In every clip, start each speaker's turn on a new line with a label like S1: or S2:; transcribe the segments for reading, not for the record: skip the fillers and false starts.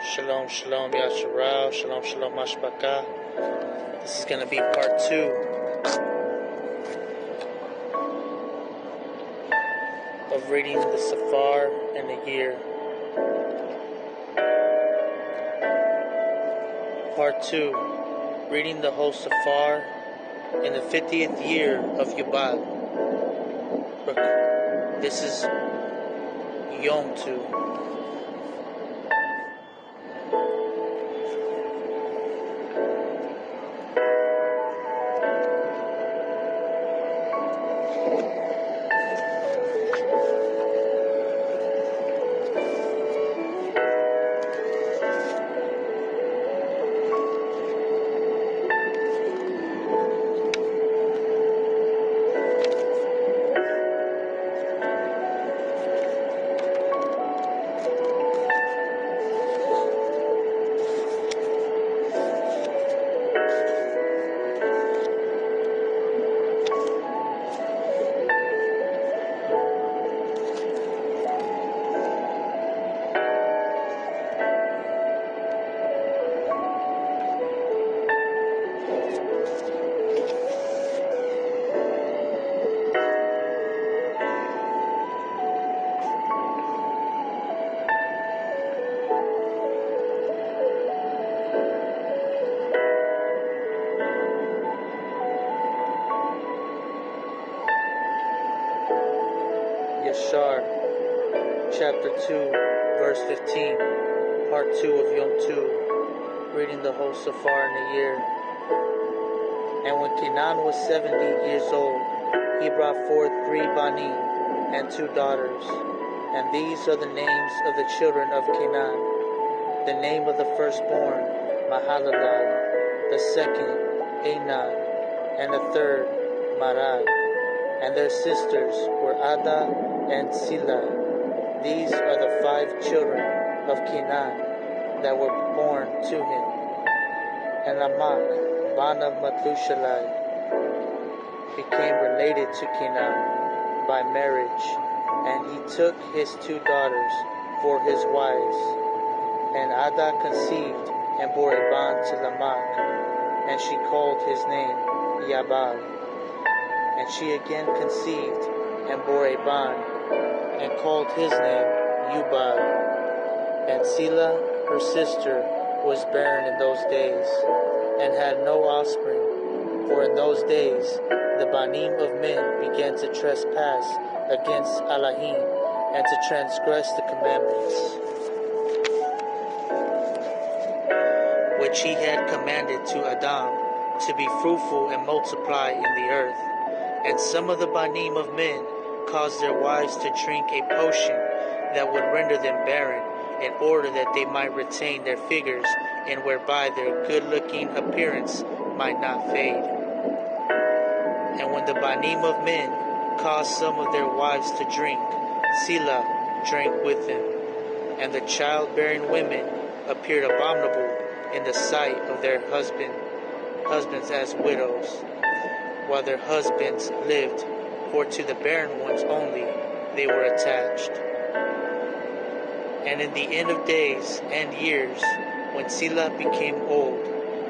S1: Shalom, shalom, Yashar, shalom, shalom, mashbaka. This is going to be part 2 of reading the Caphar and the year. Part 2, reading the whole Caphar in the 50th year of Yubal. This is Yom 2. Yashar, chapter 2, verse 15, part 2 of Yom 2, reading the whole Caphar in a year. And when Canaan was 70 years old, he brought forth 3 banim and 2 daughters. And these are the names of the children of Canaan. The name of the firstborn, Mahalalel, the second, Enan, and the third, Marad. And their sisters were Ada and Sila. These are the 5 children of Canaan that were born to him. And Lamak, son of Methushalah, became related to Canaan by marriage, and he took his 2 daughters for his wives. And Ada conceived and bore a bond to Lamak, and she called his name Yubal. And she again conceived and bore a bond, and called his name Yubal. And Sila, her sister, was barren in those days, and had no offspring. For in those days the banim of men began to trespass against Elohim, and to transgress the commandments which he had commanded to Adam, to be fruitful and multiply in the earth. And some of the banim of men caused their wives to drink a potion that would render them barren, in order that they might retain their figures, and whereby their good-looking appearance might not fade. And when the banim of men caused some of their wives to drink, Sila drank with them. And the childbearing women appeared abominable in the sight of their husbands as widows, while their husbands lived, for to the barren ones only they were attached. And in the end of days and years, when Sila became old,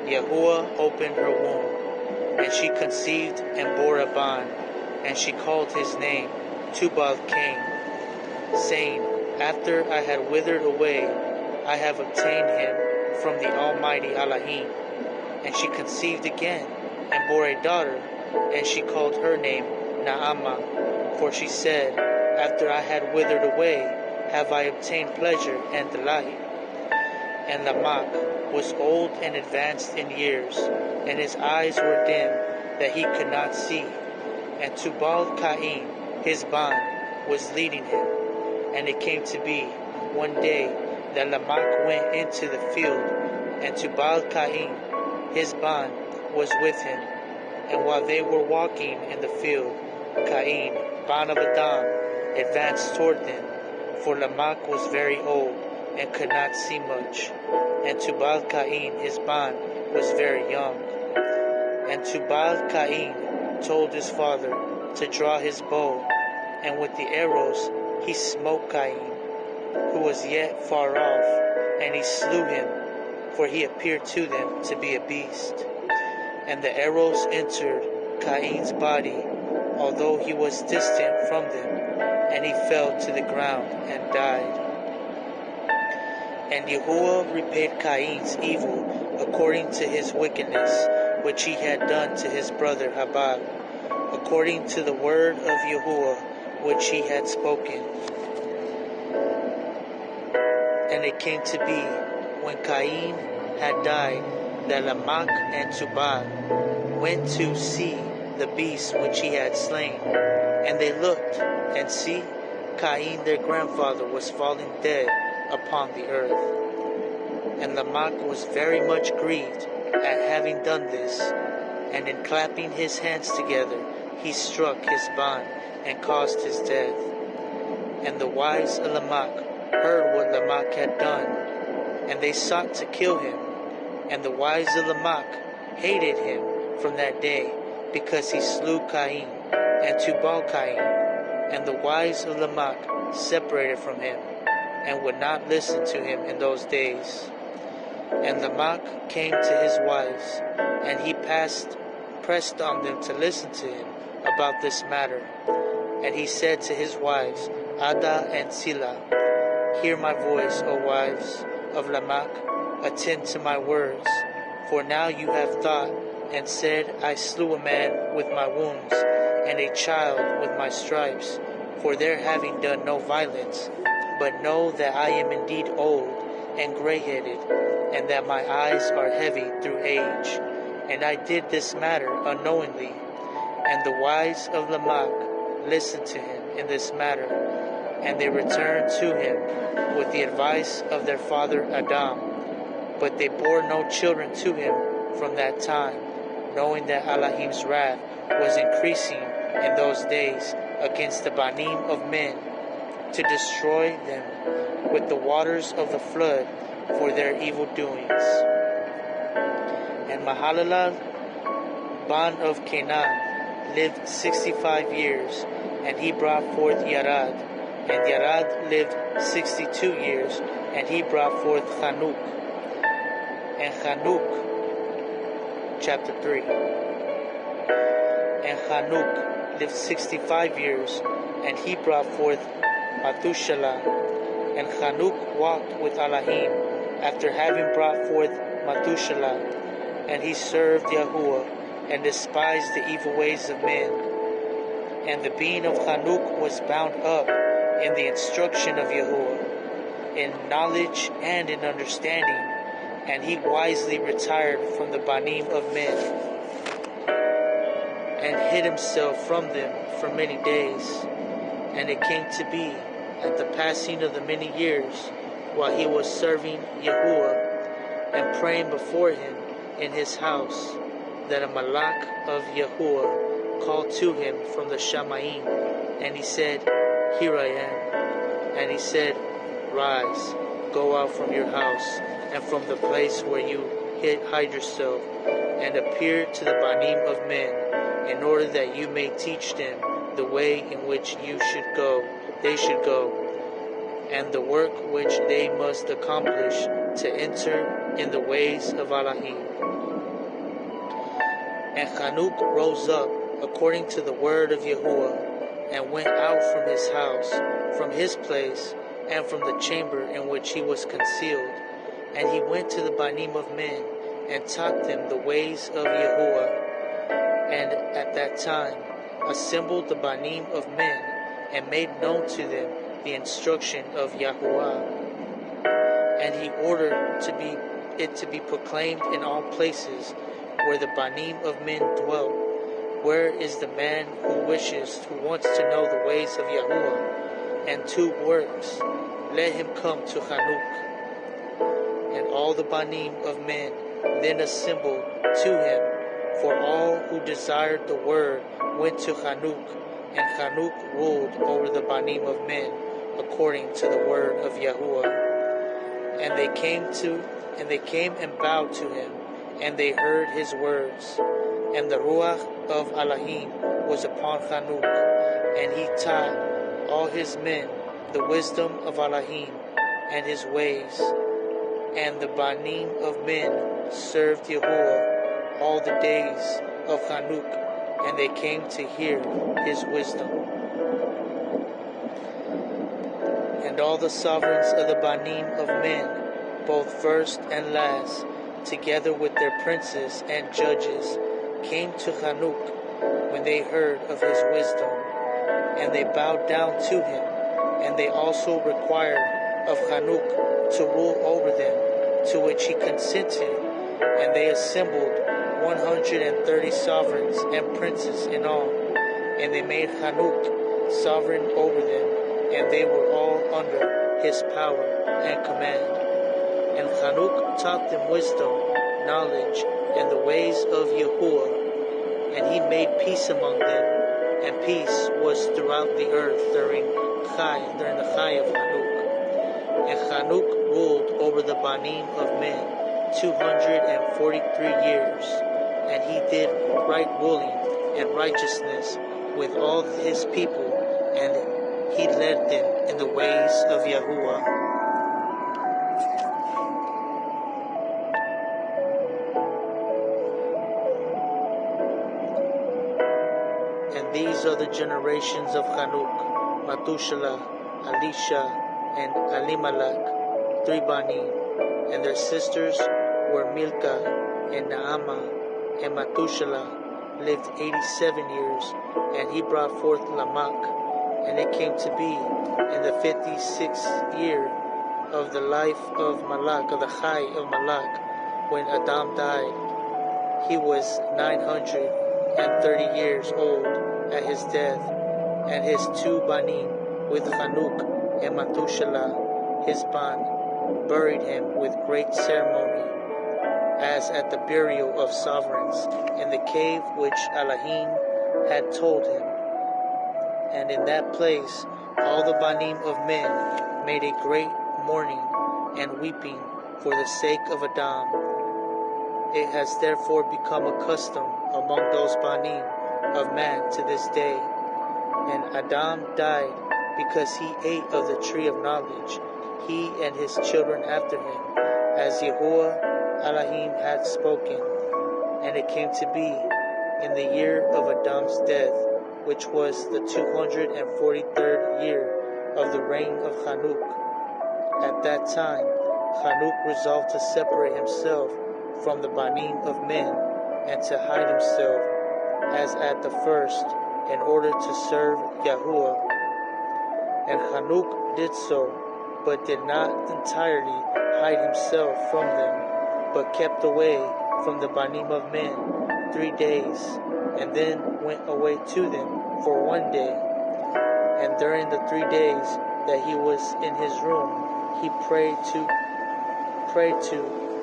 S1: Yahuwah opened her womb, and she conceived and bore a bond, and she called his name Tubal-Cain, saying, After I had withered away, I have obtained him from the Almighty Elohim. And she conceived again, and bore a daughter, and she called her name Naamah, for she said, After I had withered away, have I obtained pleasure and delight. And Lamak was old and advanced in years, and his eyes were dim, that he could not see. And Tubal-Cain, his bond, was leading him. And it came to be one day that Lamak went into the field, and Tubal-Cain, his bond, was with him. And while they were walking in the field, Cain, bond of Adam, advanced toward them, for Lamak was very old, and could not see much. And Tubal-Cain, his bond, was very young. And Tubal-Cain told his father to draw his bow, and with the arrows he smote Cain. who was yet far off, and he slew him, for he appeared to them to be a beast. And the arrows entered Cain's body, although he was distant from them, and he fell to the ground and died. And Yahuwah repaid Cain's evil according to his wickedness, which he had done to his brother Yubal, according to the word of Yahuwah which he had spoken. And it came to be, when Cain had died, that Lamech and Tubal went to see the beast which he had slain. And they looked, and see, Cain their grandfather was fallen dead upon the earth. And Lamech was very much grieved at having done this, and in clapping his hands together, he struck his bond and caused his death. And the wives of Lamech heard what Lamech had done, and they sought to kill him. And the wives of Lamech hated him from that day, because he slew Cain and Tubal Cain. And the wives of Lamech separated from him, and would not listen to him in those days. And Lamech came to his wives, and he pressed on them to listen to him about this matter. And he said to his wives, Ada and Sila, hear my voice, O wives of Lamech, attend to my words. For now you have thought and said, I slew a man with my wounds, and a child with my stripes, for their having done no violence. But know that I am indeed old and gray-headed, and that my eyes are heavy through age. And I did this matter unknowingly. And the wives of Lamech listened to him in this matter, and they returned to him with the advice of their father Adam. But they bore no children to him from that time, knowing that Elohim's wrath was increasing in those days against the Banim of men, to destroy them with the waters of the flood for their evil doings. And Mahalalel, bond of Canaan, lived 65 years, and he brought forth Yared. And Yared lived 62 years, and he brought forth Hanuk. And Hanuk, chapter 3. And Hanuk lived 65 years, and he brought forth Methuselah. And Hanuk walked with Elohim after having brought forth Methuselah, and he served Yahuwah and despised the evil ways of men. And the being of Hanuk was bound up in the instruction of Yahuwah, in knowledge and in understanding, and he wisely retired from the Banim of men, and hid himself from them for many days. And it came to be, at the passing of the many years, while he was serving Yahuwah and praying before him in his house, that a malach of Yahuwah called to him from the Shamayim, and he said, Here I am. And he said, Rise, go out from your house, and from the place where you hide yourself, and appear to the Banim of men, in order that you may teach them the way in which they should go, and the work which they must accomplish to enter in the ways of Elohim. And Hanuk rose up according to the word of Yahuwah, and went out from his house, from his place, and from the chamber in which he was concealed. And he went to the Banim of men, and taught them the ways of Yahuwah. And at that time assembled the Banim of men, and made known to them the instruction of Yahuwah. And he ordered it to be proclaimed in all places where the Banim of men dwelt. Where is the man who wants to know the ways of Yahuwah, and two works? Let him come to Hanuk. And all the Banim of men then assembled to him, for all who desired the word went to Hanuk, and Hanuk ruled over the Banim of men, according to the word of Yahuwah. And they came and bowed to him, and they heard his words. And the Ruach of Elohim was upon Hanuk, and he taught all his men the wisdom of Elohim, and his ways. And the Banim of men served Yahuwah all the days of Hanuk, and they came to hear his wisdom. And all the sovereigns of the Banim of men, both first and last, together with their princes and judges, came to Hanuk when they heard of his wisdom, and they bowed down to him, and they also required of Hanuk to rule over them, to which he consented, and they assembled 130 sovereigns and princes in all, and they made Hanuk sovereign over them, and they were all under his power and command. And Hanuk taught them wisdom, knowledge, and the ways of Yahuwah, and he made peace among them, and peace was throughout the earth during the Chai of Hanuk. And Hanuk ruled over the Banim of men 243 years, and he did right ruling and righteousness with all his people, and he led them in the ways of Yahuwah. And these are the generations of Hanuk: Matushalah, Elisha, and Elimelech, 3 Banim, and their sisters were Milcah and Naamah. And Matushalah lived 87 years, and he brought forth Lamech. And it came to be in the 56th year of the life of Malach, of the Chai of Malach, when Adam died. He was 930 years old at his death, and his 2 Banim with Hanuk and Matushalah, his ban, buried him with great ceremony, as at the burial of sovereigns, in the cave which Elohim had told him. And in that place all the Banim of men made a great mourning and weeping for the sake of Adam. It has therefore become a custom among those Banim of man to this day. And Adam died because he ate of the tree of knowledge, he and his children after him, as Yahuwah Elohim had spoken. And it came to be in the year of Adam's death, which was the 243rd year of the reign of Hanuk. At that time Hanuk resolved to separate himself from the Banim of men, and to hide himself, as at the first, in order to serve Yahuwah. And Hanuk did so, but did not entirely hide himself from them, but kept away from the Banim of men 3 days, and then went away to them for 1 day. And during the 3 days that he was in his room, he prayed to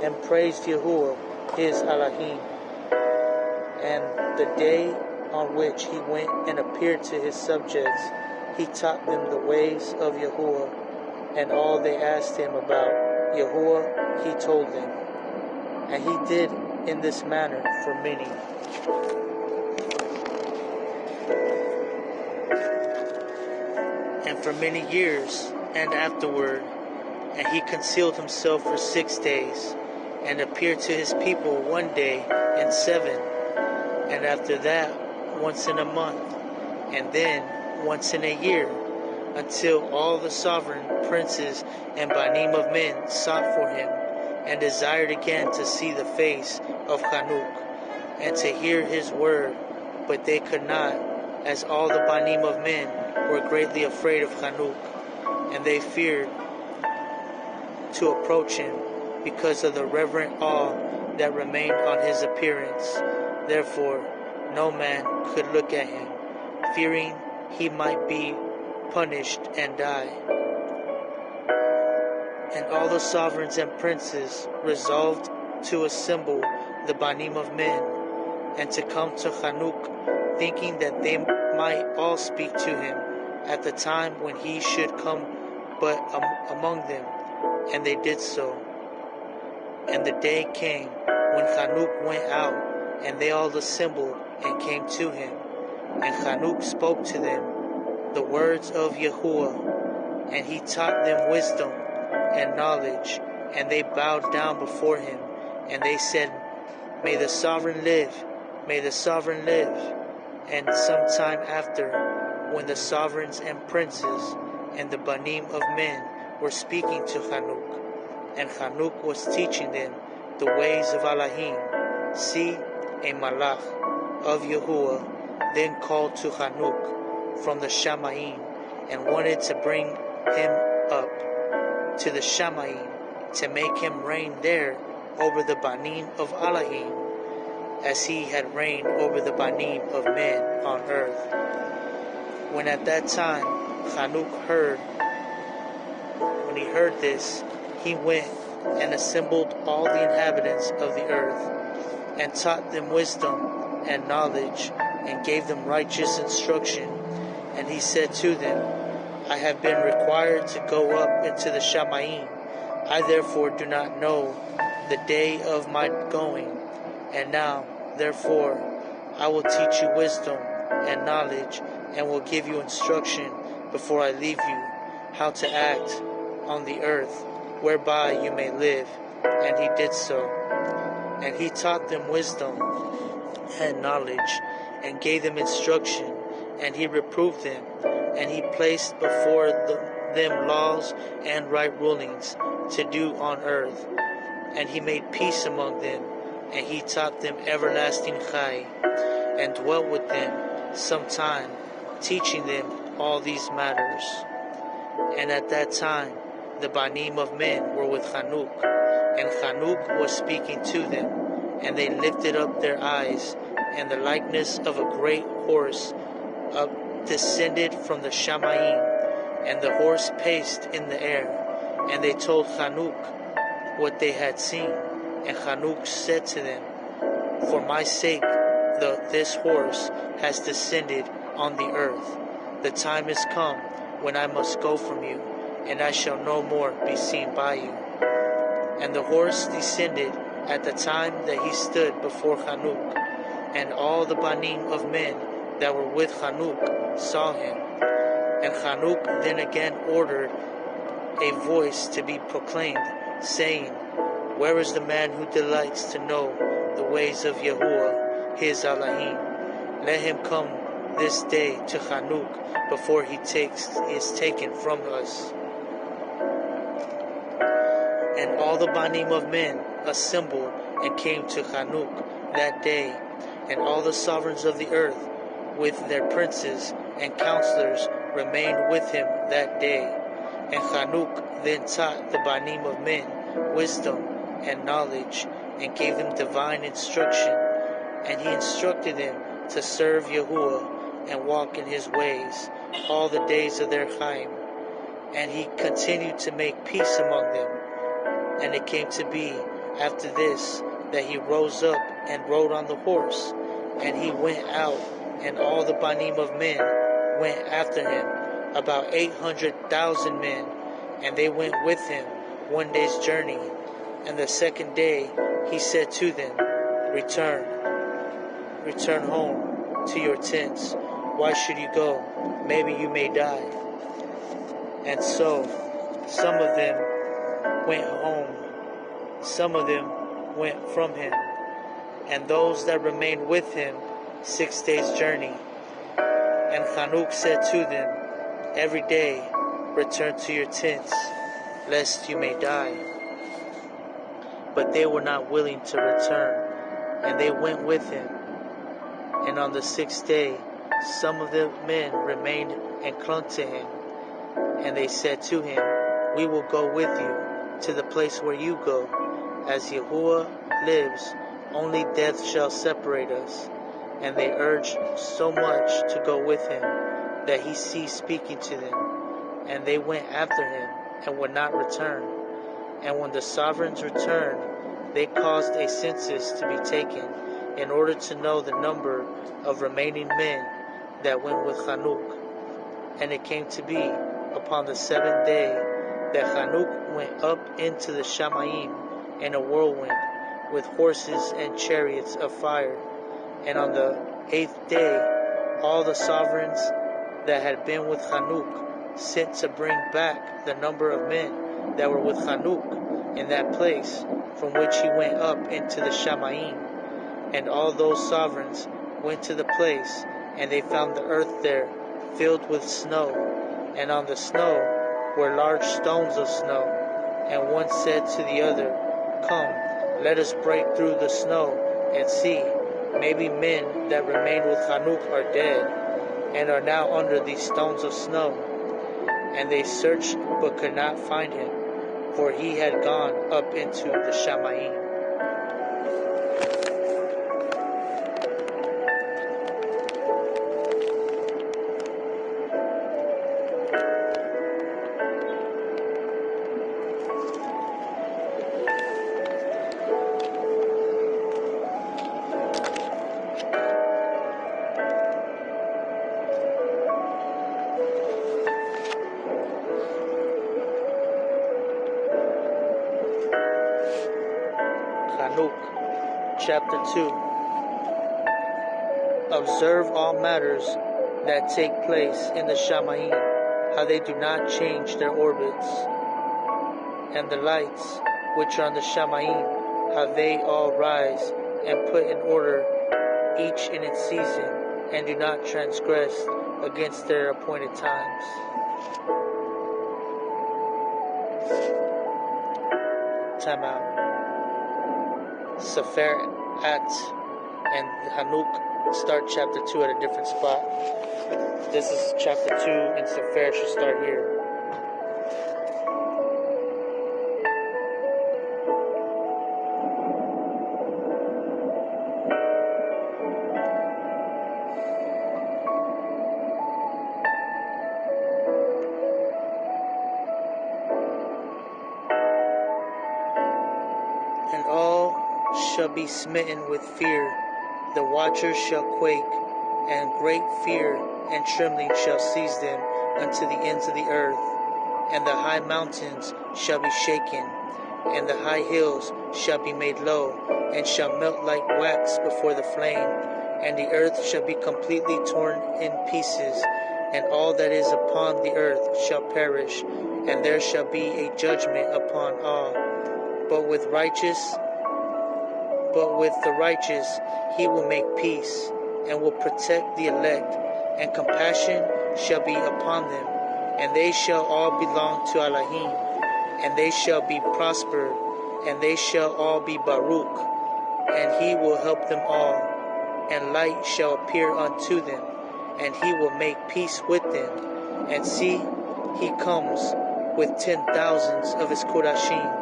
S1: and praised Yahuwah his Elohim. And the day on which he went and appeared to his subjects, he taught them the ways of Yahuwah, and all they asked him about Yahuwah he told them. And he did in this manner for many. And for many years and afterward, and he concealed himself for 6 days, and appeared to his people 1 day in 7, and after that once in a month, and then once in a year, until all the sovereign princes and Banim of men sought for him, and desired again to see the face of Hanuk, and to hear his word, but they could not, as all the Banim of men were greatly afraid of Hanuk, and they feared to approach him, because of the reverent awe that remained on his appearance. Therefore no man could look at him, fearing he might be punished and die. And all the sovereigns and princes resolved to assemble the Banim of men, and to come to Hanuk, thinking that they might all speak to him at the time when he should come but among them. And they did so. And the day came when Hanuk went out, and they all assembled and came to him. And Hanuk spoke to them the words of Yahuwah, and he taught them wisdom, and knowledge, and they bowed down before him, and they said, May the sovereign live, may the sovereign live. And some time after, when the sovereigns and princes and the banim of men were speaking to Hanuk, and Hanuk was teaching them the ways of Elohim, see, a malach of Yahuwah then called to Hanuk from the Shamayim, and wanted to bring him up to the Shamayim, to make him reign there over the banim of Elohim, as he had reigned over the banim of men on earth. When at that time Hanuk when he heard this, he went and assembled all the inhabitants of the earth, and taught them wisdom and knowledge, and gave them righteous instruction. And he said to them, I have been required to go up into the Shamayim. I therefore do not know the day of my going. And now, therefore, I will teach you wisdom and knowledge, and will give you instruction before I leave you, how to act on the earth, whereby you may live. And he did so. And he taught them wisdom and knowledge, and gave them instruction, and he reproved them, and he placed before them laws and right rulings to do on earth. And he made peace among them, and he taught them everlasting chai, and dwelt with them some time, teaching them all these matters. And at that time the banim of men were with Hanuk, and Hanuk was speaking to them, and they lifted up their eyes, and the likeness of a great horse descended from the Shamayim, and the horse paced in the air. And they told Hanuk what they had seen. And Hanuk said to them, For my sake this horse has descended on the earth. The time is come when I must go from you, and I shall no more be seen by you. And the horse descended at the time that he stood before Hanuk, and all the banim of men that were with Hanuk saw him. And Hanuk then again ordered a voice to be proclaimed, saying, Where is the man who delights to know the ways of Yahuwah, his Elohim? Let him come this day to Hanuk before he is taken from us. And all the banim of men assembled and came to Hanuk that day, and all the sovereigns of the earth with their princes and counselors remained with him that day. And Hanuk then taught the banim of men wisdom and knowledge, and gave them divine instruction. And he instructed them to serve Yahuwah and walk in his ways all the days of their chaim. And he continued to make peace among them. And it came to be after this that he rose up and rode on the horse, and he went out, and all the banim of men went after him, about 800,000 men, and they went with him one day's journey. And the second day he said to them, Return home to your tents. Why should you go? Maybe you may die. And so some of them went home, some of them went from him, and those that remained with him 6 days' journey. And Hanuk said to them, Every day return to your tents, lest you may die. But they were not willing to return, and they went with him. And on the 6th day some of the men remained and clung to him. And they said to him, We will go with you to the place where you go. As Yahuwah lives, only death shall separate us. And they urged so much to go with him that he ceased speaking to them. And they went after him and would not return. And when the sovereigns returned, they caused a census to be taken, in order to know the number of remaining men that went with Hanuk. And it came to be upon the 7th day that Hanuk went up into the Shamayim in a whirlwind, with horses and chariots of fire. And on the 8th day all the sovereigns that had been with Hanuk sent to bring back the number of men that were with Hanuk in that place, from which he went up into the Shamayim. And all those sovereigns went to the place, and they found the earth there filled with snow, and on the snow were large stones of snow. And one said to the other, Come, let us break through the snow, and see, maybe men that remained with Hanuk are dead, and are now under these stones of snow. And they searched, but could not find him, for he had gone up into the Shamayim. Hanuk, chapter 2. Observe all matters that take place in the Shamayim, how they do not change their orbits, and the lights which are on the Shamayim, how they all rise and put in order each in its season, and do not transgress against their appointed times. Time out. Caphar and Hanuk start chapter 2 at a different spot. This is chapter 2, and Caphar should start here. And all shall be smitten with fear, the watchers shall quake, and great fear and trembling shall seize them unto the ends of the earth. And the high mountains shall be shaken, and the high hills shall be made low, and shall melt like wax before the flame. And the earth shall be completely torn in pieces, and all that is upon the earth shall perish, and there shall be a judgment upon all. But with the righteous he will make peace, and will protect the elect, and compassion shall be upon them, and they shall all belong to Elohim, and they shall be prospered, and they shall all be Baruch, and he will help them all, and light shall appear unto them, and he will make peace with them. And see, he comes with 10,000s of his Qudashim,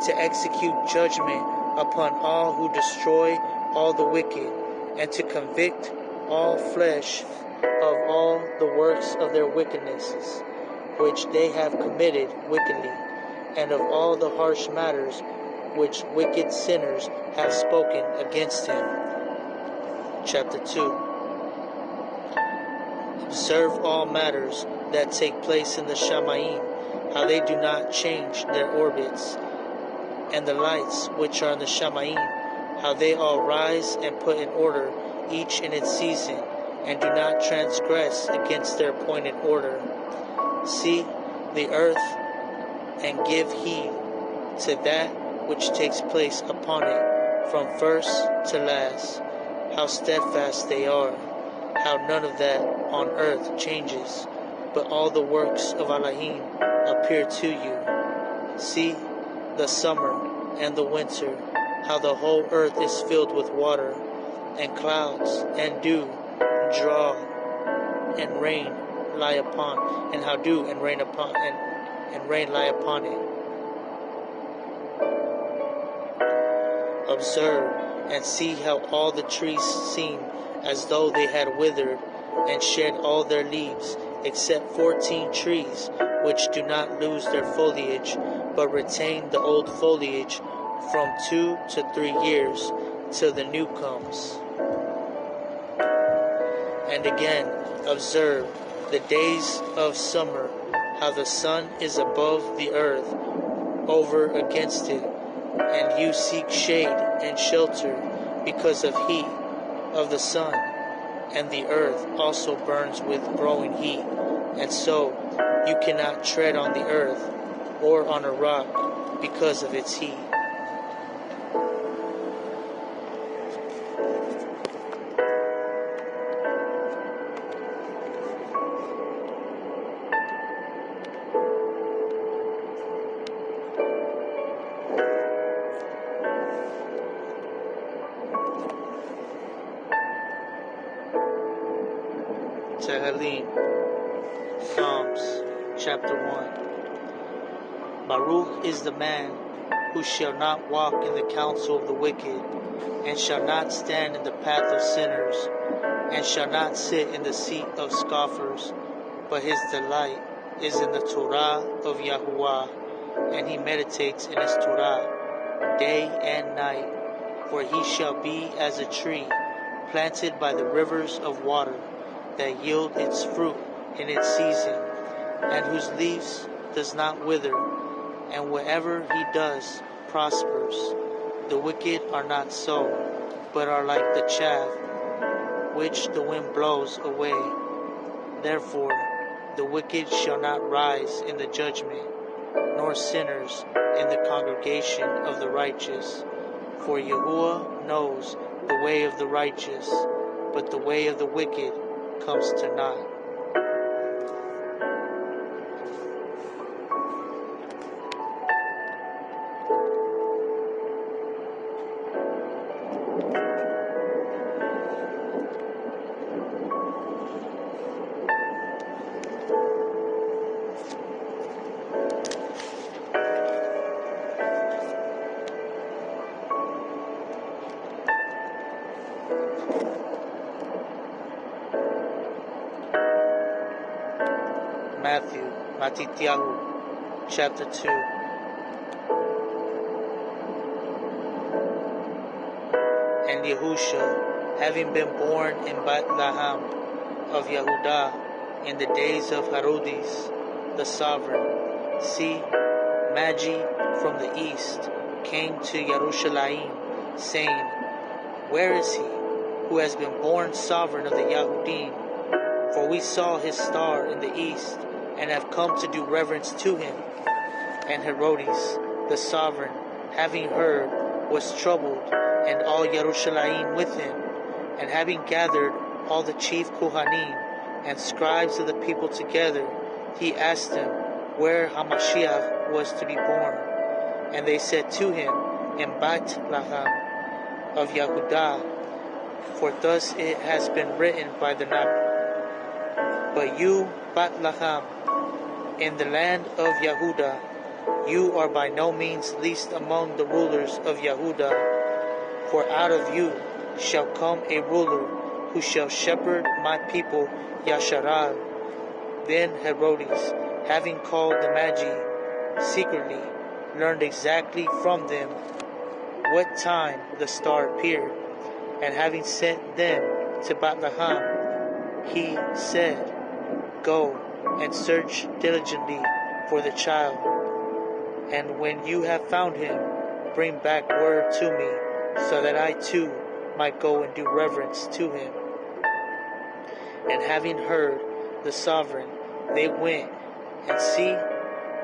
S1: to execute judgment upon all who destroy all the wicked, and to convict all flesh of all the works of their wickednesses, which they have committed wickedly, and of all the harsh matters which wicked sinners have spoken against him. Chapter 2. Observe all matters that take place in the Shamayim, how they do not change their orbits, and the lights which are in the Shamayim, how they all rise and put in order each in its season, and do not transgress against their appointed order. See the earth, and give heed to that which takes place upon it, from first to last, how steadfast they are, how none of that on earth changes, but all the works of Elohim appear to you. See the summer and the winter, how the whole earth is filled with water, and clouds and dew draw, and rain lie upon, and how dew and rain upon, and rain lie upon it. Observe and see how all the trees seem as though they had withered and shed all their leaves, except 14 trees, which do not lose their foliage, but retain the old foliage from 2 to 3 years, till the new comes. And again, observe the days of summer, how the sun is above the earth, over against it, and you seek shade and shelter because of heat of the sun, and the earth also burns with growing heat, and so you cannot tread on the earth. or on a rock because of its heat. Tehillim, Psalms, chapter 1. Baruch is the man who shall not walk in the counsel of the wicked, and shall not stand in the path of sinners, and shall not sit in the seat of scoffers, but his delight is in the Torah of Yahuwah, and he meditates in his Torah day and night. For he shall be as a tree planted by the rivers of water, that yield its fruit in its season, and whose leaves does not wither, and whatever he does prospers. The wicked are not so, but are like the chaff which the wind blows away. Therefore the wicked shall not rise in the judgment, nor sinners in the congregation of the righteous. For Yahuwah knows the way of the righteous, but the way of the wicked comes to naught. Matityahu, chapter 2. And Yahusha, having been born in Bethlehem of Yehudah in the days of Herodes the sovereign, see, Magi from the east came to Jerusalem, saying, Where is he who has been born sovereign of the Yahudim? For we saw his star in the east, and have come to do reverence to him. And Herodes the sovereign, having heard, was troubled, and all Jerusalem with him. And having gathered all the chief Kohanim and scribes of the people together, he asked them where Hamashiach was to be born. And they said to him, In Bethlehem of Yehudah, for thus it has been written by the Nabi. But you, Bethlehem, in the land of Yehudah, you are by no means least among the rulers of Yehudah, for out of you shall come a ruler who shall shepherd my people Yashar. Then Herodes, having called the Magi secretly, learned exactly from them what time the star appeared, and having sent them to Bethlehem, he said, Go and search diligently for the child, and when you have found him, bring back word to me, so that I too might go and do reverence to him. And having heard the sovereign, they went, and see,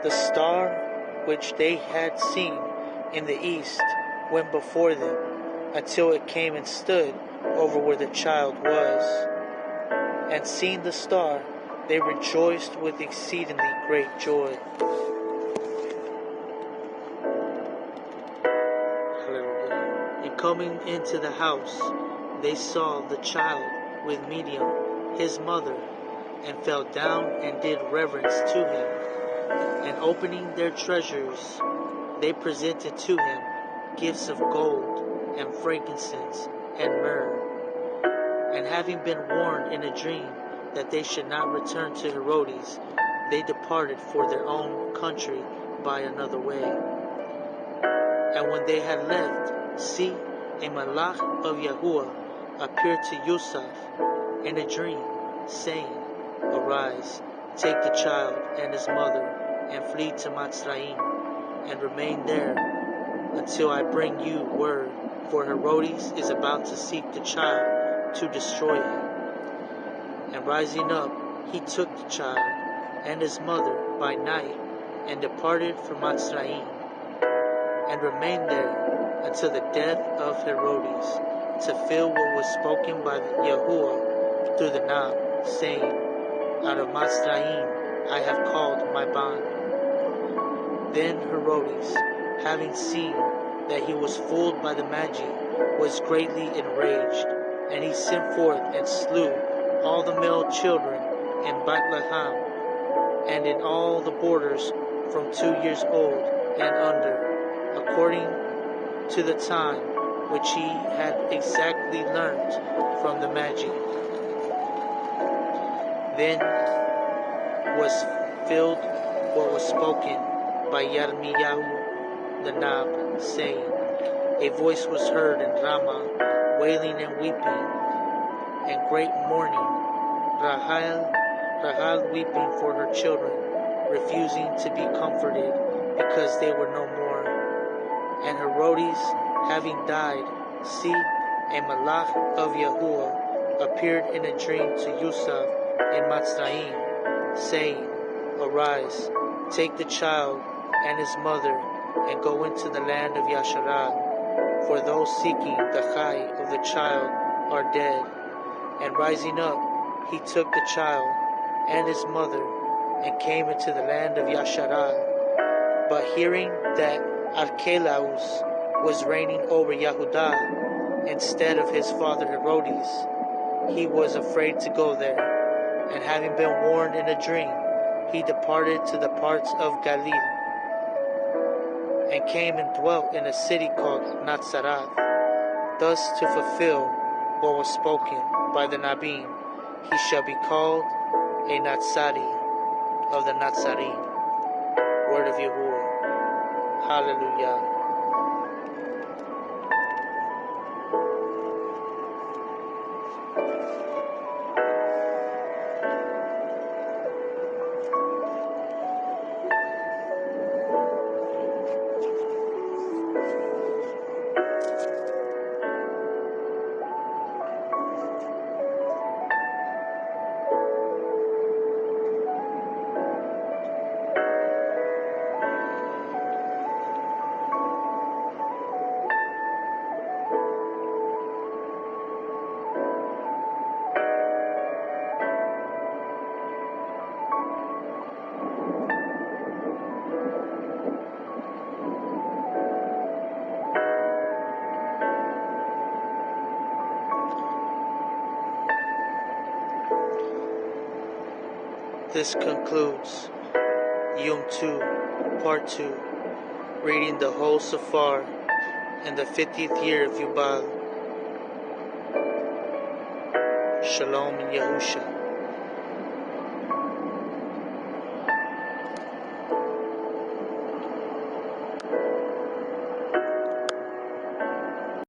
S1: the star which they had seen in the east went before them, until it came and stood over where the child was. And seeing the star, they rejoiced with exceedingly great joy. Hallelujah. And coming into the house, they saw the child with Miriam, his mother, and fell down and did reverence to him. And opening their treasures, they presented to him gifts of gold and frankincense and myrrh. And having been warned in a dream that they should not return to Herodes, they departed for their own country by another way. And when they had left, see, a malach of Yahuwah appeared to Yusuf in a dream, saying, Arise, take the child and his mother, and flee to Natsarym, and remain there until I bring you word, for Herodes is about to seek the child to destroy him. And rising up, he took the child and his mother by night, and departed from Natsarym, and remained there until the death of Herodes, to fill what was spoken by Yahuwah through the Nab, saying, Out of Natsarym I have called my bond. Then Herodes, having seen that he was fooled by the Magi, was greatly enraged, and he sent forth and slew all the male children in Bethlehem, and in all the borders from 2 years old and under, according to the time which he had exactly learnt from the Magi. Then was filled what was spoken by Yirmiyahu the Nab, saying, A voice was heard in Ramah, wailing and weeping, and great mourning, Rahel weeping for her children, refusing to be comforted, because they were no more. And Herodes, having died, see, a malach of Yahuwah appeared in a dream to Yusuf in Natsarym, saying, Arise, take the child and his mother, and go into the land of Yashar, for those seeking the chai of the child are dead. And rising up, he took the child and his mother, and came into the land of Yashar. But hearing that Archelaus was reigning over Yehudah instead of his father Herodes, he was afraid to go there. And having been warned in a dream, he departed to the parts of Galilee, and came and dwelt in a city called Natsarym, thus to fulfill what was spoken by the Nabim, he shall be called a Natsari of the Natsarim. Word of Yahuwah. Hallelujah. This concludes Yom 2, Part 2, reading the whole Caphar in the 50th year of Yubal. Shalom in Yahusha.